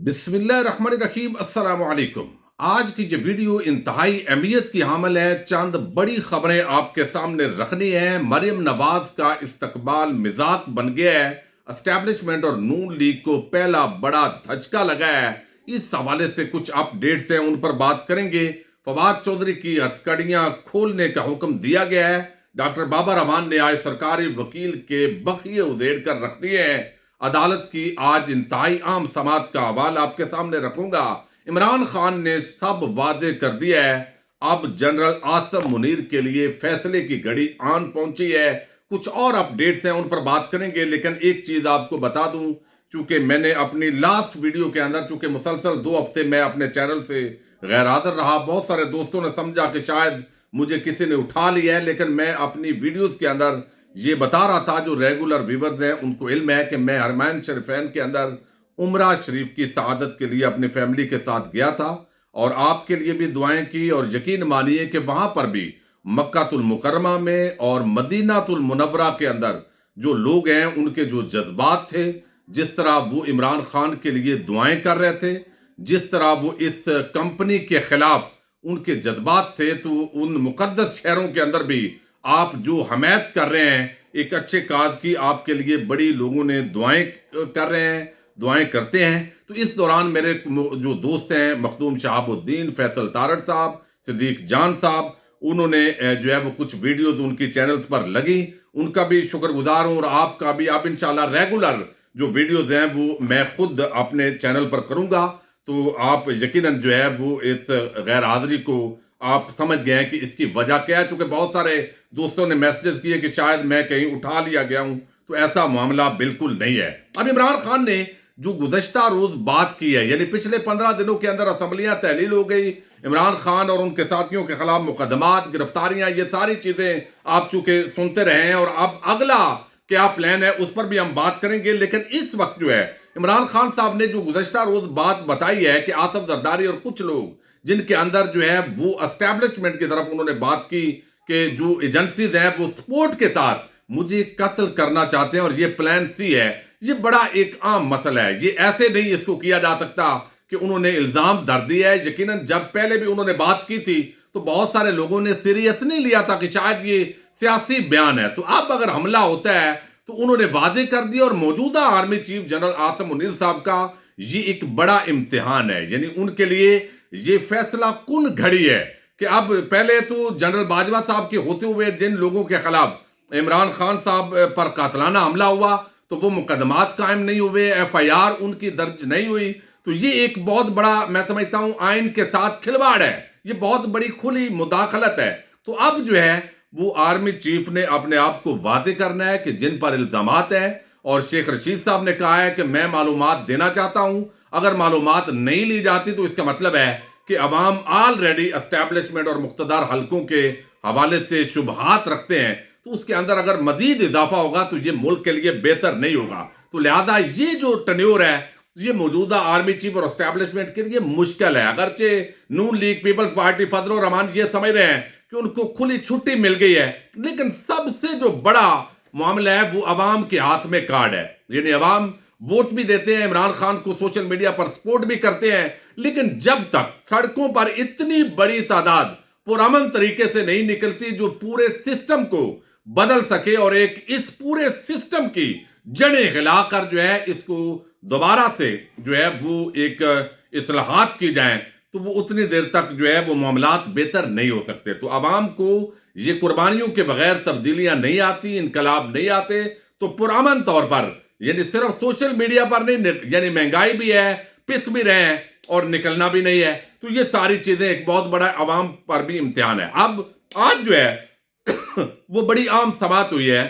बिस्मिल्लाहिर्रहमानिर्रहीम अस्सलाम वालेकुम। आज की ये वीडियो इंतहाई अहमियत की हामिल है। चंद बड़ी खबरें आपके सामने रखनी है। मरियम नवाज का इस्तकबाल मिजाक बन गया है। एस्टैब्लिशमेंट और नून लीग को पहला बड़ा धचका लगा है। इस हवाले से कुछ अपडेट्स हैं, उन पर बात करेंगे। फवाद चौधरी की हथकड़ियां खोलने का हुक्म दिया गया है। डॉक्टर बाबर रहमान ने आज सरकारी वकील के बखिए उधेड़ कर रख दिए हैं। अदालत की आज इंतहाई आम समात का हवाला आपके सामने रखूंगा। इमरान खान ने सब वादे कर दिया है। अब जनरल आसिम मुनीर के लिए फैसले की घड़ी आन पहुंची है। कुछ और अपडेट्स हैं, उन पर बात करेंगे। लेकिन एक चीज आपको बता दूं, चूंकि मैंने अपनी लास्ट वीडियो के अंदर चूंकि मुसलसल 2 हफ्ते मैं अपने चैनल से गैर हाजिर रहा, बहुत सारे दोस्तों ने समझा कि शायद मुझे किसी ने उठा लिया है। लेकिन मैं अपनी वीडियोस के अंदर ये बता रहा था, जो रेगुलर व्यूवर्स हैं उनको इल्म है कि मैं हरमैन शरीफैन के अंदर उम्रा शरीफ की सआदत के लिए अपनी फैमिली के साथ गया था और आपके लिए भी दुआएं की। और यकीन मानिए कि वहां पर भी मक्कातुल मुकर्रमा में और मदीनातुल मुनव्वरा के अंदर जो लोग हैं उनके जो जज्बात थे, जिस तरह वो इमरान खान के लिए दुआएं कर रहे थे, जिस तरह वो इस कंपनी के खिलाफ उनके जज्बात थे, तो उन मुकद्दस शहरों के अंदर भी आप जो हमायत कर रहे हैं एक अच्छे काज की, आपके लिए बड़ी लोगों ने दुआएं कर रहे हैं, दुआएं करते हैं। तो इस दौरान मेरे जो दोस्त हैं मखदूम शहाबुद्दीन, फैसल तारड़ साहब, सिद्दीक जान साहब, उन्होंने जो है वो कुछ वीडियोस उनकी चैनल्स पर लगी, उनका भी शुक्रगुजार हूं। और आपका भी, आप इंशाल्लाह रेगुलर जो वीडियोस हैं वो मैं खुद अपने चैनल पर करूंगा। तो आप यकीनन जो है वो इस गैर हाजिरी को आप समझ गए हैं कि इसकी वजह क्या है। चूंकि बहुत सारे दोस्तों ने मैसेजेस किए कि शायद मैं कहीं उठा लिया गया हूं, तो ऐसा मामला बिल्कुल नहीं है। अब इमरान खान ने जो गुज़श्ता रोज बात की है, यानी पिछले 15 दिनों के अंदर असम्बलियां तहलील हो गई, इमरान खान और उनके साथियों के खिलाफ मुकदमात, गिरफ्तारियां, ये सारी चीजें आप चूंकि सुनते रहे हैं। और अब अगला क्या प्लान है उस पर भी हम बात करेंगे। लेकिन इस वक्त जो है इमरान खान साहब ने जो गुज़श्ता रोज बात बताई है कि आसिफ जरदारी और कुछ लोग जिनके अंदर जो है वो एस्टैब्लिशमेंट की तरफ उन्होंने बात की कि जो एजेंसीज हैं वो सपोर्ट के साथ मुझे कत्ल करना चाहते हैं और ये प्लान सी है। ये बड़ा एक आम मसला है, ये ऐसे नहीं इसको किया जा सकता कि उन्होंने इल्जाम धर दिया है। यकीनन जब पहले भी उन्होंने बात की थी तो बहुत सारे लोगों ने सीरियस नहीं लिया था कि शायद ये सियासी बयान है। तो अब अगर हमला होता है तो उन्होंने वादे कर दिया। और मौजूदा army chief general Asim Munir साहब का ये एक बड़ा इम्तिहान है, यानी उनके लिए ये फैसला कुन घड़ी है कि अब पहले तो जनरल बाजवा साहब के होते हुए जिन लोगों के खिलाफ इमरान खान साहब पर कातलाना हमला हुआ तो वो मुकदमात कायम नहीं हुए, FIR उनकी दर्ज नहीं हुई। तो ये एक बहुत बड़ा, मैं समझता हूं, आइन के साथ खिलवाड़ है, ये बहुत बड़ी खुली मुदाखलत है। तो अब जो है वो आर्मी चीफ ने अपने आप को वादे करना है कि जिन पर इल्जामात है, और शेख रशीद साहब ने कहा है कि मैं मालूमात देना चाहता हूं, अगर मालूमात नहीं ली जाती तो इसका मतलब है कि अवाम ऑलरेडी एस्टैब्लिशमेंट और मुख्तदार हलकों के हवाले से शुबहात रखते हैं। तो उसके अंदर अगर मजीद इजाफा होगा तो ये मुल्क के लिए बेहतर नहीं होगा। तो लिहाजा ये जो टन्योर है ये मौजूदा आर्मी चीफ और एस्टैब्लिशमेंट के लिए मुश्किल है। अगरचे नून लीग, पीपल्स पार्टी, फजल रहमान ये समझ रहे हैं कि उनको खुली छुट्टी मिल गई है, लेकिन सबसे जो बड़ा मामला है वो अवाम के हाथ में कार्ड है। यानी अवाम वोट भी देते हैं, इमरान खान को सोशल मीडिया पर सपोर्ट भी करते हैं, लेकिन जब तक सड़कों पर इतनी बड़ी तादाद पुरअमन तरीके से नहीं निकलती जो पूरे सिस्टम को बदल सके और एक इस पूरे सिस्टम की जड़ें हिलाकर जो है इसको दोबारा से जो है वो एक इस्लाहात की जाए, तो वो उतनी देर तक जो है वो मामलात बेहतर नहीं हो सकते। तो आवाम को ये कुर्बानियों के बगैर तब्दीलियां नहीं आती, इनकलाब नहीं आते। तो पुरअमन तौर पर, यानी सिर्फ सोशल मीडिया पर नहीं, यानी महंगाई भी है, पिस भी रहे हैं और निकलना भी नहीं है। तो ये सारी चीजें एक बहुत बड़ा अवाम पर भी इम्तिहान है। अब आज जो है वो बड़ी आम समात हुई है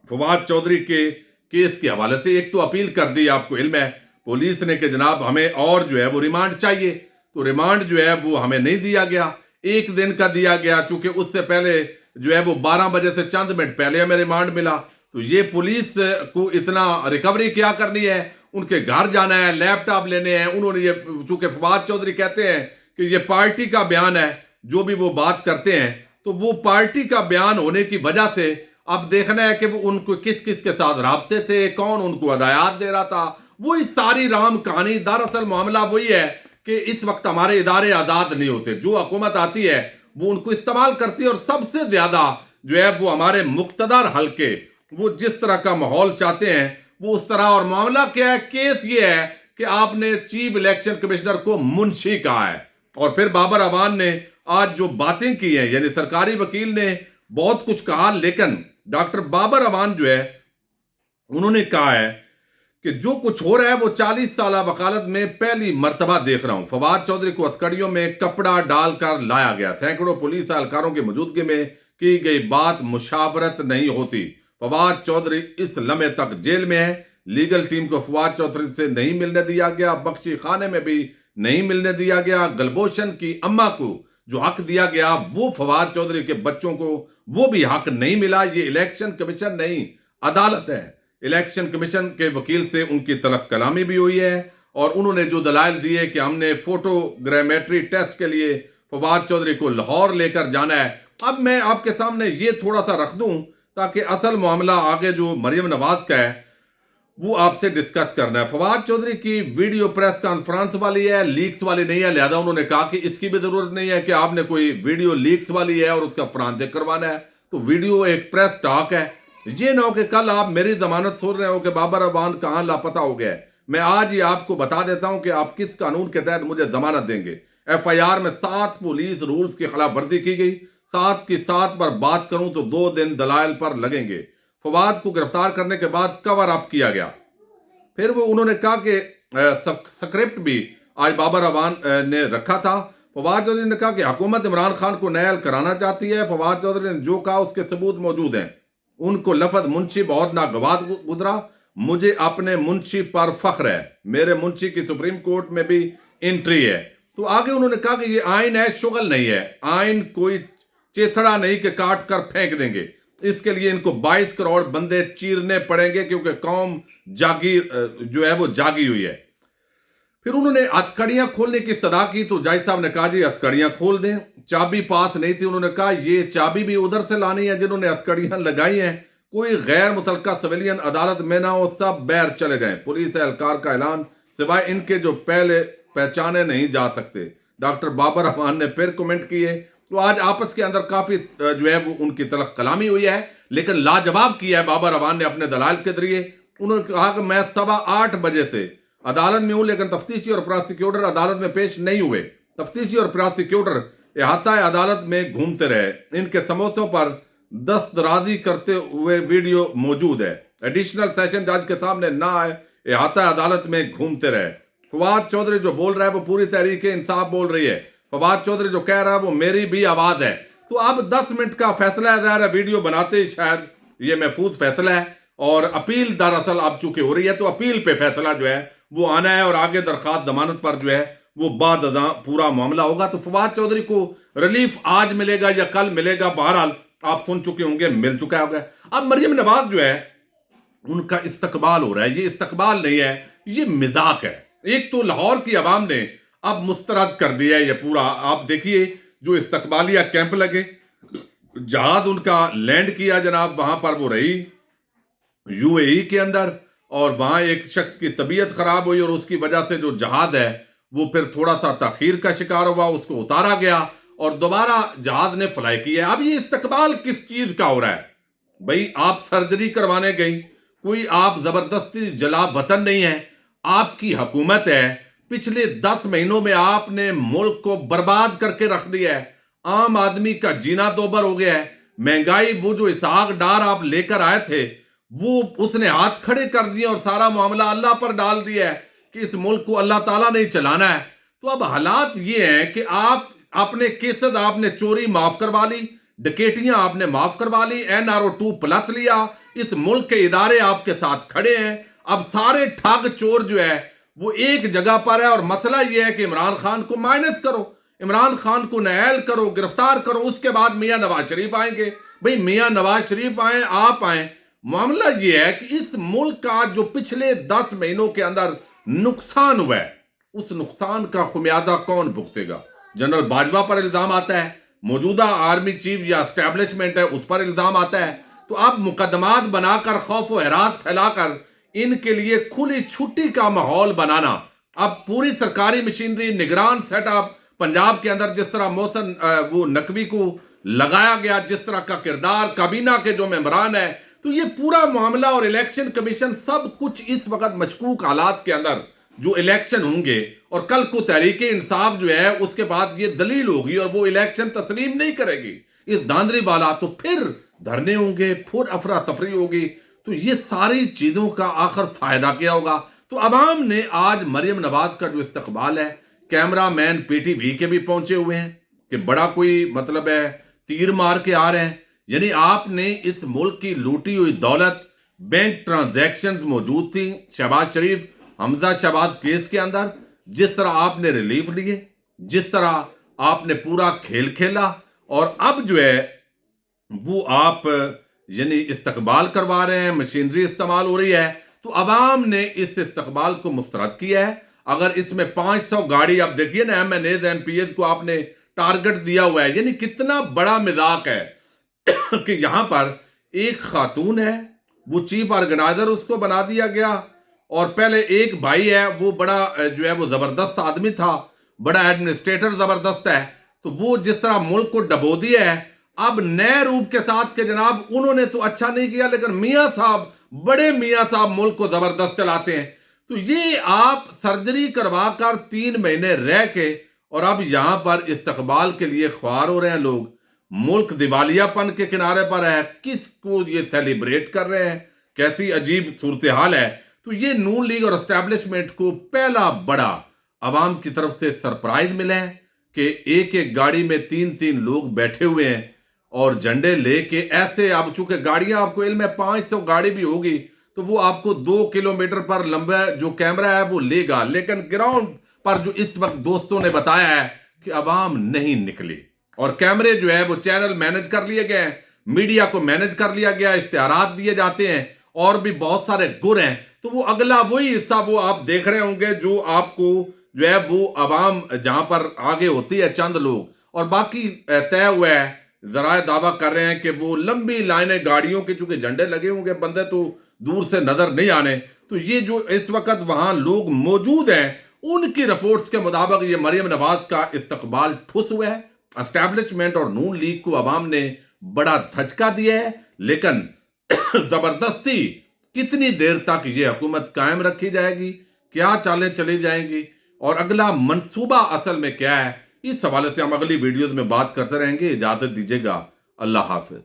फवाद चौधरी के केस के हवाले से। एक तो अपील कर दी, आपको इल्म है, पुलिस ने कि जनाब हमें और जो है वो रिमांड चाहिए, तो रिमांड जो है वो हमें नहीं दिया गया, 1 दिन का दिया गया। चूंकि उससे पहले जो है वो 12 बजे से चंद मिनट पहले हमें रिमांड मिला। तो ये पुलिस को इतना रिकवरी क्या करनी है, उनके घर जाना है, लैपटॉप लेने हैं। उन्होंने ये, चूंकि फवाद चौधरी कहते हैं कि ये पार्टी का बयान है, जो भी वो बात करते हैं तो वो पार्टी का बयान होने की वजह से अब देखना है कि वो उनको किस किस के साथ राब्ते थे, कौन उनको हदायत दे रहा था, वही सारी राम कहानी। दरअसल मामला वही है कि इस वक्त हमारे इदारे आजाद नहीं होते, जो हुकूमत आती है वो उनको इस्तेमाल करती है, और सबसे ज्यादा जो है वो हमारे मुख्तदर हल्के वो जिस तरह का माहौल चाहते हैं वो उस तरह। और मामला क्या है, केस ये है कि आपने चीफ इलेक्शन कमिश्नर को मुंशी कहा है, और फिर बाबर अवान ने आज जो बातें की हैं, यानी सरकारी वकील ने बहुत कुछ कहा, लेकिन डॉक्टर बाबर अवान जो है उन्होंने कहा है कि जो कुछ हो रहा है वो 40 साल वकालत में पहली मर्तबा देख रहा हूं। फवाद चौधरी को हथकड़ियों में कपड़ा डालकर लाया गया, सैकड़ों पुलिस एहलकारों की मौजूदगी में की गई बात मुशावरत नहीं होती। फवाद चौधरी इस लम्हे तक जेल में है। लीगल टीम को फवाद चौधरी से नहीं मिलने दिया गया, बख्शी खाने में भी नहीं मिलने दिया गया। गलभूषण की अम्मा को जो हक दिया गया वो फवाद चौधरी के बच्चों को वो भी हक नहीं मिला। ये इलेक्शन कमीशन नहीं, अदालत है। इलेक्शन कमीशन के वकील से उनकी तलब कलामी भी हुई है, और उन्होंने जो दलाइल दिए कि हमने फोटोग्रामेट्री टेस्ट के लिए फवाद चौधरी को लाहौर लेकर जाना है। अब मैं आपके सामने ये थोड़ा सा रख दूं ताकि असल मामला आगे जो मरियम नवाज का है वो आपसे डिस्कस करना है। फवाद चौधरी की वीडियो प्रेस कॉन्फ्रेंस वाली है, लीक्स वाली नहीं है, लिहाजा उन्होंने कहा कि इसकी भी जरूरत नहीं है कि आपने कोई वीडियो लीक्स वाली है और उसका फॉरेंसिक करवाना है। तो वीडियो एक प्रेस टॉक है। ये ना हो कि कल आप मेरी जमानत सुन रहे हो कि बाबर अवान कहां लापता हो गया है। मैं आज ही आपको बता देता हूं कि आप किस कानून के तहत मुझे जमानत देंगे। FIR में 7 पुलिस रूल्स की खिलाफ वर्जी की गई। 7 की 7 पर बात करूं तो 2 दिन दलाइल पर लगेंगे। फवाद को गिरफ्तार करने के बाद कवर अप किया गया। फिर वो उन्होंने कहा कि स्क्रिप्ट भी आज बाबर अवान ने रखा था। फवाद चौधरी ने कहा कि हुकूमत इमरान खान को नायल कराना चाहती है। फवाद चौधरी ने जो कहा उसके सबूत मौजूद हैं। उनको लफज मुंशी बहुत नागवार गुजरा। मुझे अपने मुंशी पर फख्र है, मेरे मुंशी की सुप्रीम कोर्ट में भी एंट्री है। तो आगे उन्होंने कहा कि ये आइन है, शुगल नहीं है। आइन कोई चेथड़ा नहीं कि काट कर फेंक देंगे। इसके लिए इनको 22 करोड़ बंदे चीरने पड़ेंगे, क्योंकि कौम जागी जो है वो जागी हुई है। फिर उन्होंने हथकड़ियां खोलने की सलाह की, तो जज साहब ने कहा जी हथकड़ियां खोल दें। चाबी पास नहीं थी, उन्होंने कहा ये चाबी भी उधर से लानी है जिन्होंने हथकड़ियां लगाई हैं। कोई गैर मुतलका सिविलियन अदालत में ना हो, सब बैर चले गए। पुलिस एहलकार का ऐलान, सिवाय इनके जो पहले पहचाने नहीं जा सकते। डॉक्टर बाबर अवान ने फिर कमेंट किए। तो आज आपस के अंदर काफी जो है वो उनकी तरफ कलामी हुई है, लेकिन लाजवाब किया है बाबर अवान ने अपने दलाल के जरिए। उन्होंने कहा कि मैं 8:15 बजे से अदालत में हूं, लेकिन तफ्तीशी और प्रोसिक्यूटर अदालत में पेश नहीं हुए। तफ्तीशी और प्रोसिक्यूटर इहाता अदालत में घूमते रहे। इनके समोसों पर दस्तराजी करते हुए वीडियो मौजूद है। एडिशनल सेशन जज के सामने ना आए, इहाता अदालत में घूमते रहे। फवाद चौधरी जो बोल रहा है वो पूरी तहरीक इंसाफ बोल रही है। फवाद चौधरी जो कह रहा है वो मेरी भी आवाज है। तो अब 10 मिनट का फैसला है, ज़ाहिर है वीडियो बनाते ही शायद ये महफूज फैसला है, और अपील दरअसल अब चूंकि हो रही है तो अपील पे फैसला जो है वो आना है, और आगे दरखास्त जमानत पर जो है वो बाद पूरा मामला होगा। तो फवाद चौधरी को रिलीफ आज मिलेगा या कल मिलेगा, बहरहाल आप सुन चुके होंगे, मिल चुका होगा। अब मरियम नवाज जो है उनका इस्तकबाल हो रहा है। ये इस्तकबाल नहीं है, ये मजाक है। एक तो लाहौर की आवाम ने अब मुस्तरद कर दिया है ये पूरा। आप देखिए जो इस्तकबालिया कैंप लगे, जहाज उनका लैंड किया जनाब, वहां पर वो रही UAE के अंदर, और वहां एक शख्स की तबीयत खराब हुई और उसकी वजह से जो जहाज है वो फिर थोड़ा सा तखीर का शिकार हुआ, उसको उतारा गया और दोबारा जहाज ने फ्लाई किया। अब ये इस्तकबाल किस चीज का हो रहा है भाई? आप सर्जरी करवाने गई, कोई आप जबरदस्ती जला वतन नहीं है, आपकी हुकूमत है। पिछले 10 महीनों में आपने मुल्क को बर्बाद करके रख दिया है। आम आदमी का जीना दोबर हो गया है। महंगाई, वो जो इसहाक डार आप लेकर आए थे वो उसने हाथ खड़े कर दिए और सारा मामला अल्लाह पर डाल दिया है कि इस मुल्क को अल्लाह ताला ने चलाना है। तो अब हालात ये हैं कि आप अपने केसेस, आपने चोरी माफ करवा ली, डकैतियां आपने माफ करवा ली, NRO2+ लिया, इस मुल्क के इदारे आपके साथ खड़े हैं। अब सारे ठग चोर जो है वो एक जगह पर है, और मसला यह है कि इमरान खान को माइनस करो, इमरान खान को नायल करो, गिरफ्तार करो, उसके बाद मियां नवाज शरीफ आएंगे। भाई मियां नवाज शरीफ आए, आप आए, मामला यह है कि इस मुल्क का जो पिछले 10 महीनों के अंदर नुकसान हुआ है, उस नुकसान का खुमियाजा कौन भुगतेगा? जनरल बाजवा पर इल्जाम आता है, मौजूदा आर्मी चीफ या एस्टेब्लिशमेंट है उस पर इल्जाम आता है। तो आप मुकदमात बनाकर, खौफ व हरास फैलाकर ان کے لیے کھلی چھٹی کا ماحول بنانا. اب پوری سرکاری مشینری نگران سیٹ اپ پنجاب کے اندر جس طرح محسن وہ نقوی کو لگایا گیا, جس طرح کا کردار کابینہ کے جو ممبران ہے, تو یہ پورا معاملہ اور الیکشن کمیشن سب کچھ اس وقت مشکوک حالات کے اندر جو الیکشن ہوں گے اور کل کو تحریک انصاف جو ہے اس کے بعد یہ دلیل ہوگی اور وہ الیکشن تسلیم نہیں کرے گی اس دھاندلی والا, تو پھر دھرنے ہوں گے, پھر افراتفری ہوگی. تو یہ ساری چیزوں کا آخر فائدہ کیا ہوگا؟ تو عوام نے آج مریم نواز کا جو استقبال ہے, کیمرہ مین پی ٹی وی کے بھی پہنچے ہوئے ہیں کہ بڑا کوئی مطلب ہے تیر مار کے آ رہے ہیں. یعنی آپ نے اس ملک کی لوٹی ہوئی دولت, بینک ٹرانزیکشنز موجود تھی شہباز شریف حمزہ شہباز کیس کے اندر, جس طرح آپ نے ریلیف لیے, جس طرح آپ نے پورا کھیل کھیلا, اور اب جو ہے وہ آپ یعنی استقبال کروا رہے ہیں, مشینری استعمال ہو رہی ہے. تو عوام نے اس استقبال کو مسترد کیا ہے. اگر اس میں 500 گاڑی, اب دیکھیے نا M N As N P As کو آپ نے ٹارگٹ دیا ہوا ہے, یعنی کتنا بڑا مذاق ہے کہ یہاں پر ایک خاتون ہے, وہ چیف آرگنائزر اس کو بنا دیا گیا, اور پہلے ایک بھائی ہے وہ بڑا جو ہے وہ زبردست آدمی تھا, بڑا ایڈمنسٹریٹر زبردست ہے, تو وہ جس طرح ملک کو ڈبو دیا ہے اب نئے روپ کے ساتھ کہ جناب انہوں نے تو اچھا نہیں کیا لیکن میاں صاحب, بڑے میاں صاحب ملک کو زبردست چلاتے ہیں. تو یہ آپ سرجری کروا کر 3 مہینے رہ کے اور اب یہاں پر استقبال کے لیے خوار ہو رہے ہیں لوگ. ملک دیوالیہ پن کے کنارے پر ہے, کس کو یہ سیلیبریٹ کر رہے ہیں, کیسی عجیب صورتحال ہے. تو یہ نون لیگ اور اسٹیبلشمنٹ کو پہلا بڑا عوام کی طرف سے سرپرائز ملا ہے کہ ایک ایک گاڑی میں 3 لوگ بیٹھے ہوئے ہیں اور جھنڈے لے کے ایسے. اب چونکہ گاڑیاں آپ کو علم ہے 500 گاڑی بھی ہوگی تو وہ آپ کو 2 کلومیٹر پر لمبا جو کیمرہ ہے وہ لے گا, لیکن گراؤنڈ پر جو اس وقت دوستوں نے بتایا ہے کہ عوام نہیں نکلی, اور کیمرے جو ہے وہ چینل مینج کر لیے گئے, میڈیا کو مینج کر لیا گیا, اشتہارات دیے جاتے ہیں اور بھی بہت سارے گر ہیں. تو وہ اگلا وہی حصہ وہ آپ دیکھ رہے ہوں گے جو آپ کو جو ہے وہ عوام جہاں پر آگے ہوتی ہے چند لوگ, اور باقی طے ہوا ہے. ذرائع دعویٰ کر رہے ہیں کہ وہ لمبی لائنیں گاڑیوں کے, چونکہ جھنڈے لگے ہوں گے بندے تو دور سے نظر نہیں آنے. تو یہ جو اس وقت وہاں لوگ موجود ہیں ان کی رپورٹس کے مطابق یہ مریم نواز کا استقبال ٹھس ہوا ہے. اسٹیبلشمنٹ اور نون لیگ کو عوام نے بڑا دھچکا دیا ہے, لیکن زبردستی کتنی دیر تک یہ حکومت قائم رکھی جائے گی, کیا چالیں چلی جائیں گی, اور اگلا منصوبہ اصل میں کیا ہے, اس حوالے سے ہم اگلی ویڈیوز میں بات کرتے رہیں گے. اجازت دیجیے گا, اللہ حافظ.